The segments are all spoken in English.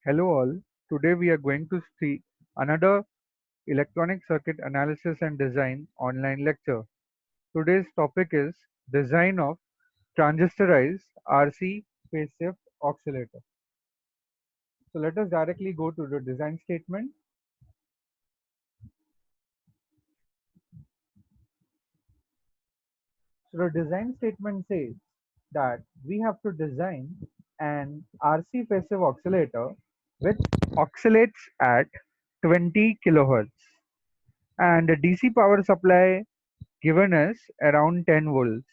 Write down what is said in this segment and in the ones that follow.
Hello all. Today we are going to see another electronic circuit analysis and design online lecture. Today's topic is design of transistorized RC phase shift oscillator. So let us directly go to the design statement. So the design statement says that we have to design an RC phase shift oscillator which oscillates at 20 kilohertz and the DC power supply given us around 10 volts.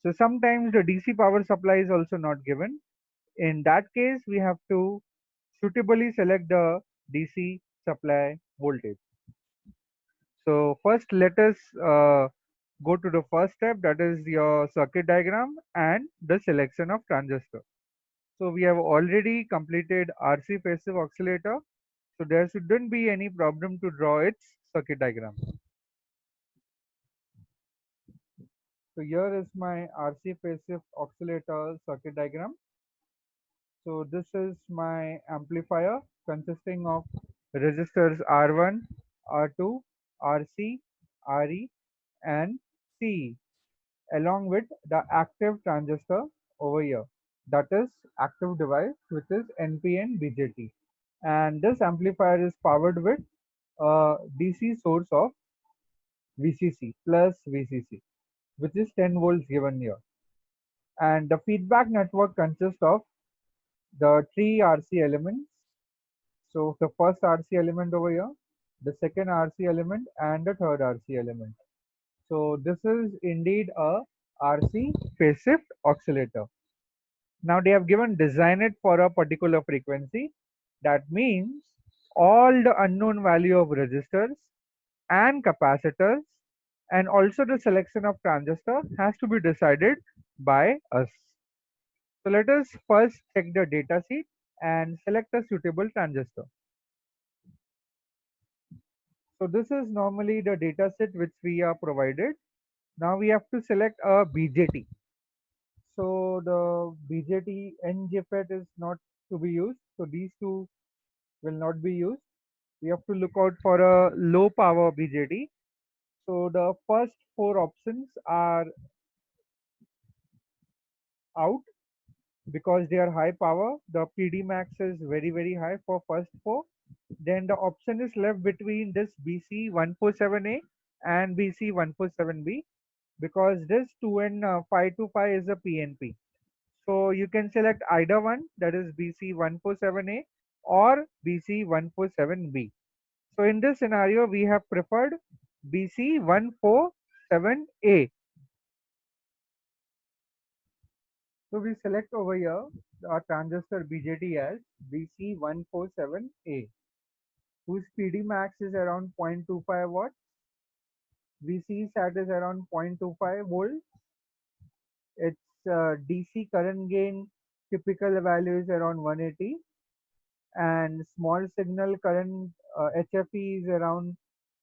So sometimes the DC power supply is also not given. In that case, we have to suitably select the DC supply voltage. So first let us go to the first step, that is your circuit diagram and the selection of transistor. So we have already completed RC passive oscillator. So there shouldn't be any problem to draw its circuit diagram. So here is my RC passive oscillator circuit diagram. So this is my amplifier consisting of resistors R1, R2, RC, RE and CE along with the active transistor over here, that is active device, which is NPN BJT, and this amplifier is powered with a DC source of VCC plus VCC, which is 10 volts given here, and the feedback network consists of the three RC elements. So the first RC element over here, the second RC element and the third RC element. So this is indeed a RC phase shift oscillator. Now they have given design it for a particular frequency. That means all the unknown value of resistors and capacitors and also the selection of transistor has to be decided by us. So let us first check the data sheet and select a suitable transistor. So this is normally the data set which we are provided. Now we have to select a BJT. So the BJT and JFET is not to be used. So these two will not be used. We have to look out for a low power BJT. So the first four options are out because they are high power. The PD max is very high for first four. Then the option is left between this BC147A and BC147B because this 2N525 is a PNP. So you can select either one, that is BC147A or BC147B. So in this scenario, we have preferred BC147A. So we select over here our transistor BJT as BC147A, whose PD max is around 0.25 watts. VC sat is around 0.25 volts. Its DC current gain typical value is around 180, and small signal current HFE is around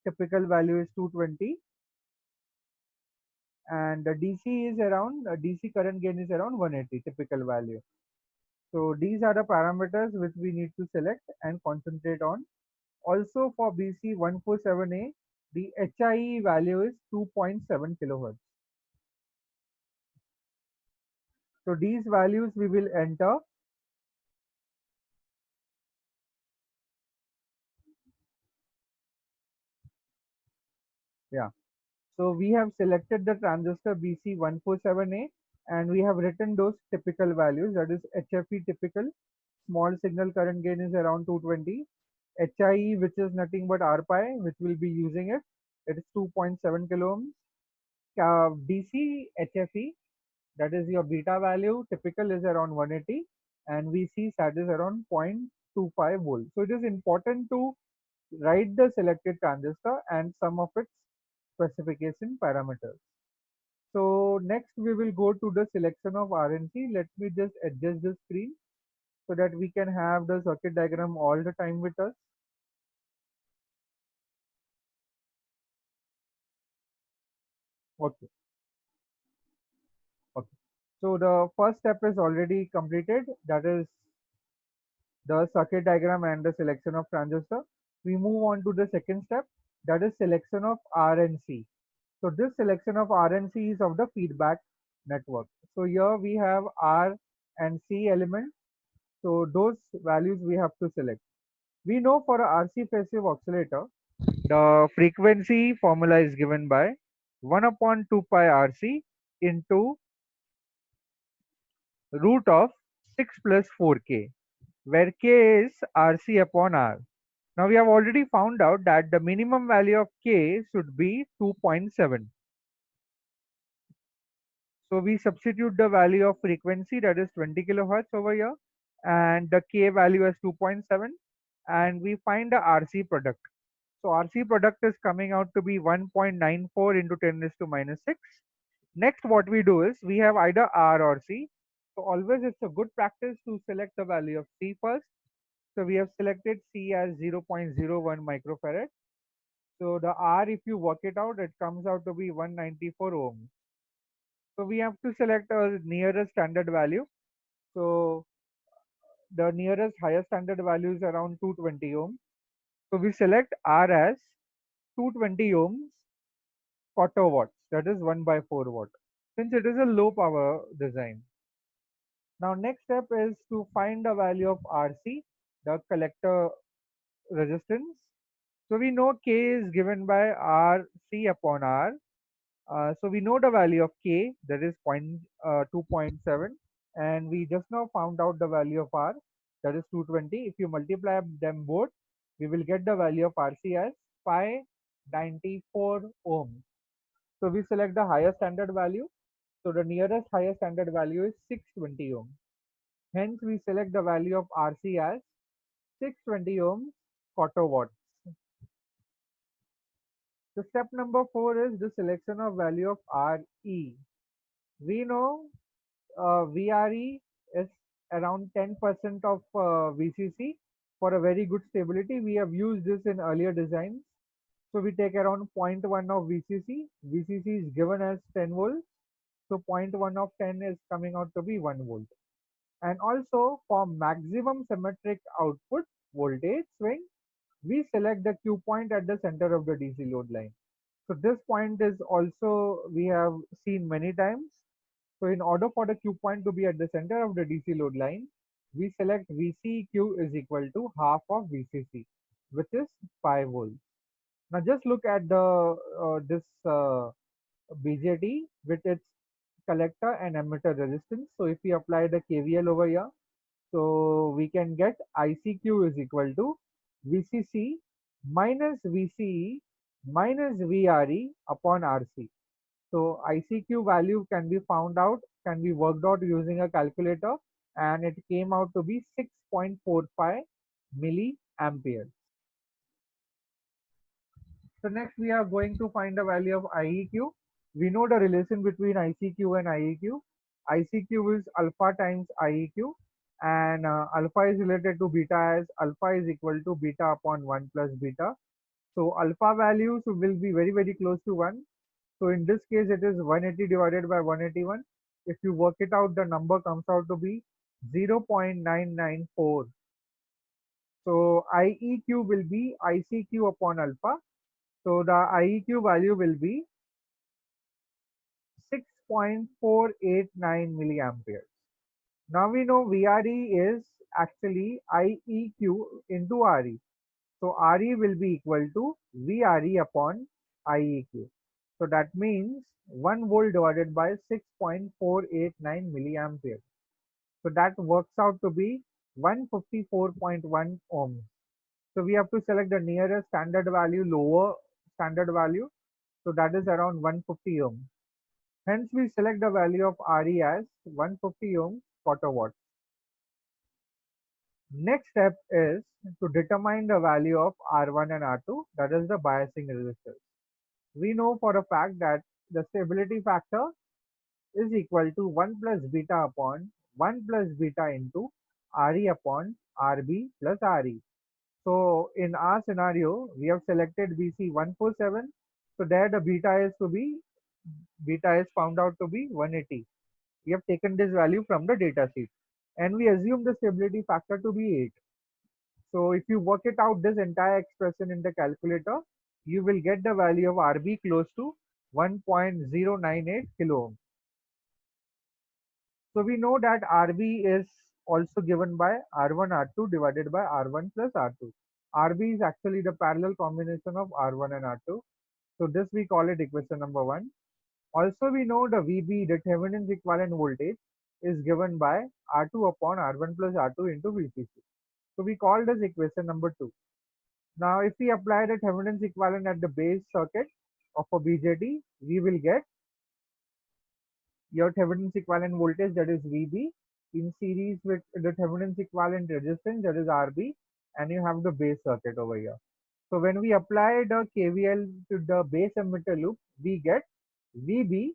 typical value is 220, and the DC is around DC current gain is around 180 typical value. So these are the parameters which we need to select and concentrate on. Also for BC147A, the HIE value is 2.7 kilohertz. So these values we will enter. Yeah. So we have selected the transistor BC147A and we have written those typical values, that is HFE typical, small signal current gain is around 220, HIE which is nothing but RPi which will be using it, it is 2.7 kilo ohms, DC HFE, that is your beta value typical is around 180 and VC sat is around 0.25 volts. So it is important to write the selected transistor and some of its specification parameters. So next we will go to the selection of RNC. Let me just adjust the screen so that we can have the circuit diagram all the time with us. Okay, okay. So the first step is already completed, that is the circuit diagram and the selection of transistor. We move on to the second step, that is selection of R and C. So this selection of R and C is of the feedback network. So here we have R and C element. So those values we have to select. We know for a RC passive oscillator, the frequency formula is given by 1 upon 2 pi RC into root of 6 plus 4k, where k is RC upon R. Now we have already found out that the minimum value of k should be 2.7. So we substitute the value of frequency, that is 20 kilohertz over here, and the k value as 2.7, and we find the RC product. So RC product is coming out to be 1.94 into 10 raised to minus 6. Next, what we do is we have either R or C. So always it's a good practice to select the value of C first. So we have selected C as 0.01 microfarad. So the R, if you work it out, it comes out to be 194 ohms. So we have to select a nearest standard value. So the nearest higher standard value is around 220 ohms. So we select R as 220 ohms quarter watts, that is 1 by 4 watt, since it is a low power design. Now next step is to find the value of RC, the collector resistance. So we know K is given by RC upon R. So we know the value of K, that is 2.7, and we just now found out the value of R, that is 220. If you multiply them both, we will get the value of RC as 594 ohms. So we select the higher standard value. So the nearest higher standard value is 620 ohms. Hence we select the value of RC as 620 ohms quarter watts. The step number 4 is the selection of value of RE. We know VRE is around 10% of VCC. For a very good stability, we have used this in earlier designs. So we take around zero point 0.1 of VCC. VCC is given as 10 volts. So zero point 0.1 of 10 is coming out to be 1 volt. And also for maximum symmetric output voltage swing, we select the Q point at the center of the DC load line. So this point is also we have seen many times. So in order for the Q point to be at the center of the DC load line, we select VCQ is equal to half of VCC, which is 5 volts. Now just look at the this BJT with its collector and emitter resistance. So if we apply the KVL over here, so we can get ICQ is equal to VCC minus VCE minus VRE upon RC. So ICQ value can be found out, can be worked out using a calculator, and it came out to be 6.45 milliamperes. So next we are going to find the value of IEQ. We know the relation between ICQ and IEQ. ICQ is alpha times IEQ, and alpha is related to beta as alpha is equal to beta upon 1 plus beta. So alpha values will be very close to 1. So in this case it is 180 divided by 181. If you work it out, the number comes out to be 0.994. So IEQ will be ICQ upon alpha. So the IEQ value will be 6.489 milliamperes. Now we know VRE is actually IEQ into RE. So RE will be equal to VRE upon IEQ. So that means 1 volt divided by 6.489 milliamperes. So that works out to be 154.1 ohms. So we have to select the nearest standard value, lower standard value. So that is around 150 ohms. Hence we select the value of RE as 150 ohms quarter watt. Next step is to determine the value of R1 and R2, that is the biasing resistors. We know for a fact that the stability factor is equal to 1 plus beta upon 1 plus beta into RE upon RB plus RE. So in our scenario, we have selected BC147. So there the beta is found out to be 180. We have taken this value from the data sheet, and we assume the stability factor to be 8. So if you work it out, this entire expression in the calculator, you will get the value of RB close to 1.098 kilo ohm. So we know that RB is also given by R1 R2 divided by R1 plus R2. RB is actually the parallel combination of R1 and R2. So this we call it equation number 1. Also we know the VB, the Thevenin's equivalent voltage, is given by R2 upon R1 plus R2 into VCC. So we call this equation number 2. Now if we apply the Thevenin's equivalent at the base circuit of a BJT, we will get your Thevenin's equivalent voltage, that is VB, in series with the Thevenin's equivalent resistance, that is RB, and you have the base circuit over here. So when we apply the KVL to the base emitter loop, we get VB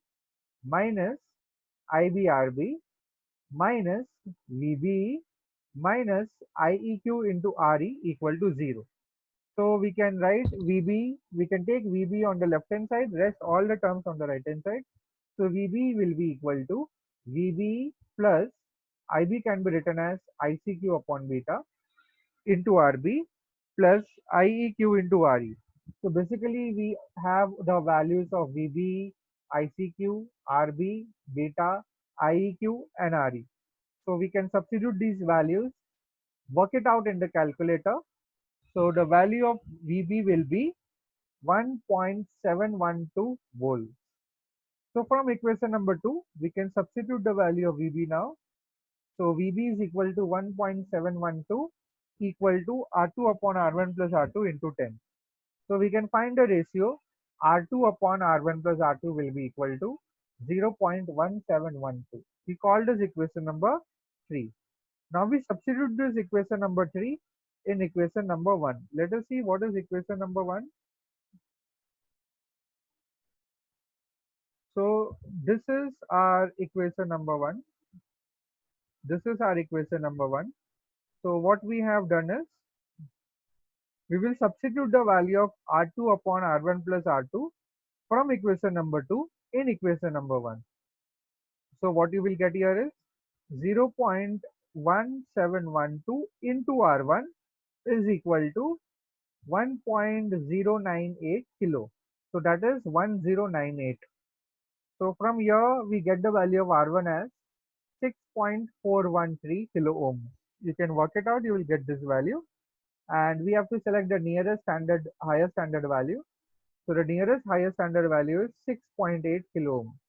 minus IBRB minus VB minus IEQ into RE equal to 0. So we can write VB, we can take VB on the left hand side, rest all the terms on the right hand side. So VB will be equal to VB plus IB can be written as ICQ upon beta into RB plus IEQ into RE. So basically we have the values of VB, ICQ, RB, beta, IEQ and RE. So we can substitute these values, work it out in the calculator. So the value of VB will be 1.712 volts. So from equation number 2, we can substitute the value of VB now. So VB is equal to 1.712 equal to R2 upon R1 plus R2 into 10. So we can find the ratio R2 upon R1 plus R2 will be equal to 0.1712. We call this equation number 3. Now we substitute this equation number 3 in equation number 1. Let us see what is equation number 1. So this is our equation number 1. This is our equation number 1. So what we have done is, we will substitute the value of R2 upon R1 plus R2 from equation number 2 in equation number 1. So what you will get here is 0.1712 into R1 is equal to 1.098 kilo. So that is 1098. So from here we get the value of R1 as 6.413 kilo ohm. You can work it out, you will get this value. And we have to select the nearest standard, higher standard value. So the nearest higher standard value is 6.8 kilo ohm.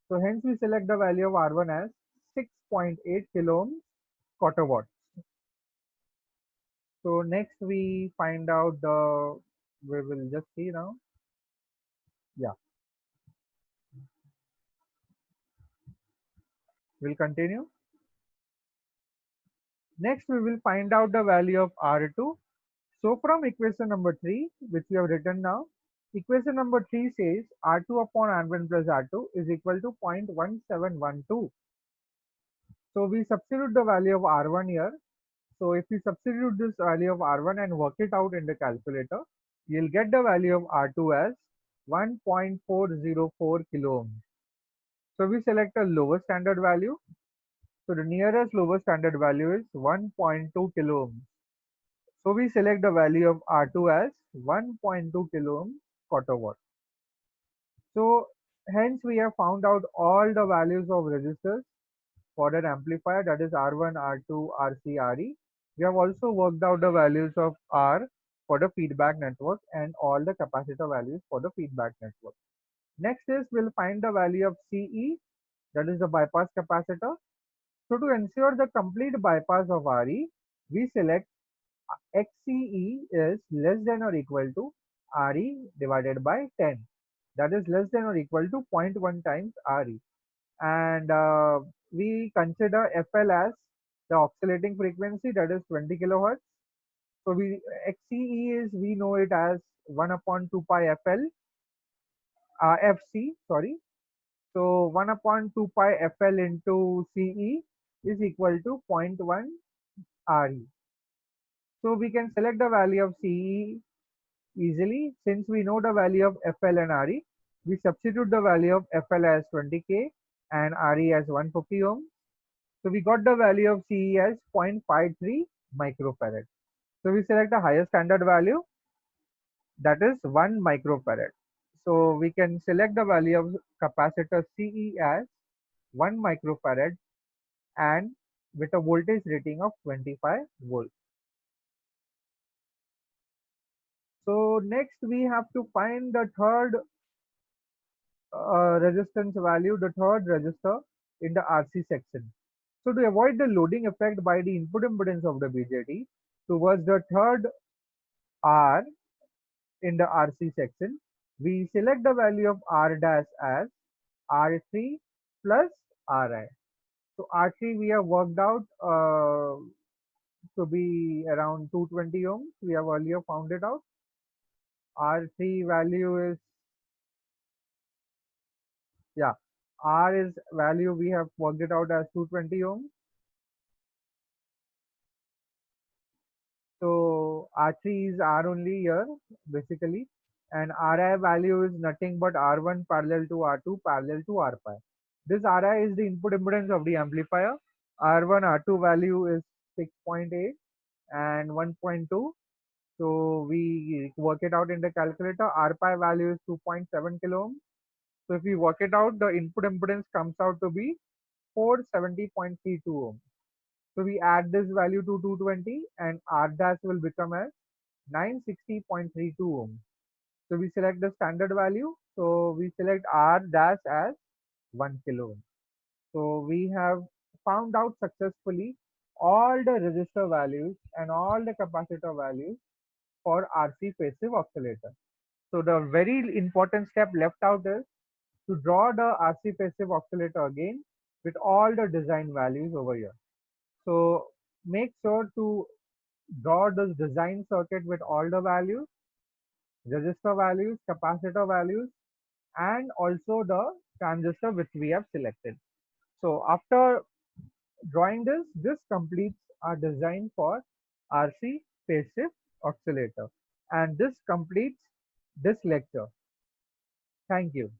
So hence we select the value of R1 as 6.8 kilo ohm quarter watt. So next we find out we will just see now. Yeah, we'll continue. Next we will find out the value of R2. So from equation number 3, which we have written now, equation number 3 says R2 upon R1 plus R2 is equal to 0.1712. So we substitute the value of R1 here. So if we substitute this value of R1 and work it out in the calculator, you'll get the value of R2 as 1.404 kilo ohm. So we select a lower standard value. So the nearest lower standard value is 1.2 kilo ohm. So we select the value of R2 as 1.2 kilo ohm quarter watt. So hence we have found out all the values of resistors for that amplifier, that is R1, R2, RC, RE. We have also worked out the values of R for the feedback network and all the capacitor values for the feedback network. Next is we'll find the value of CE, that is the bypass capacitor. So to ensure the complete bypass of RE, we select XCE is less than or equal to RE divided by 10. That is less than or equal to 0.1 times RE. And we consider FL as the oscillating frequency, that is 20 kilohertz. So we XCE is, we know it as 1 upon 2 pi FL, FC, sorry. So 1 upon 2 pi FL into CE is equal to 0.1 RE. So we can select the value of CE easily. Since we know the value of FL and RE, we substitute the value of FL as 20K and RE as 150 ohm. So we got the value of CE as 0.53 microfarad. So we select the highest standard value, that is 1 microfarad. So we can select the value of capacitor CE as 1 microfarad and with a voltage rating of 25 volts. So next we have to find the third resistance value, the third resistor in the RC section. So to avoid the loading effect by the input impedance of the BJT towards the third R in the RC section, we select the value of R dash as R3 plus Ri. So R3 we have worked out to be around 220 ohms. We have earlier found it out. R3 value is, yeah, R is value we have worked it out as 220 ohms. So R3 is R only here basically, and Ri value is nothing but R1 parallel to R2 parallel to R pi. This Ri is the input impedance of the amplifier. R1 R2 value is 6.8 and 1.2. So we work it out in the calculator. R pi value is 2.7 kilo ohms. So if we work it out, the input impedance comes out to be 470.32 ohms. So we add this value to 220 and R dash will become as 960.32 ohms. So we select the standard value. So we select R dash as 1 kilo ohm. So we have found out successfully all the resistor values and all the capacitor values for RC passive oscillator. So the very important step left out is to draw the RC passive oscillator again with all the design values over here. So make sure to draw this design circuit with all the values, resistor values, capacitor values, and also the transistor which we have selected. So after drawing this, this completes our design for RC passive oscillator. And this completes this lecture. Thank you.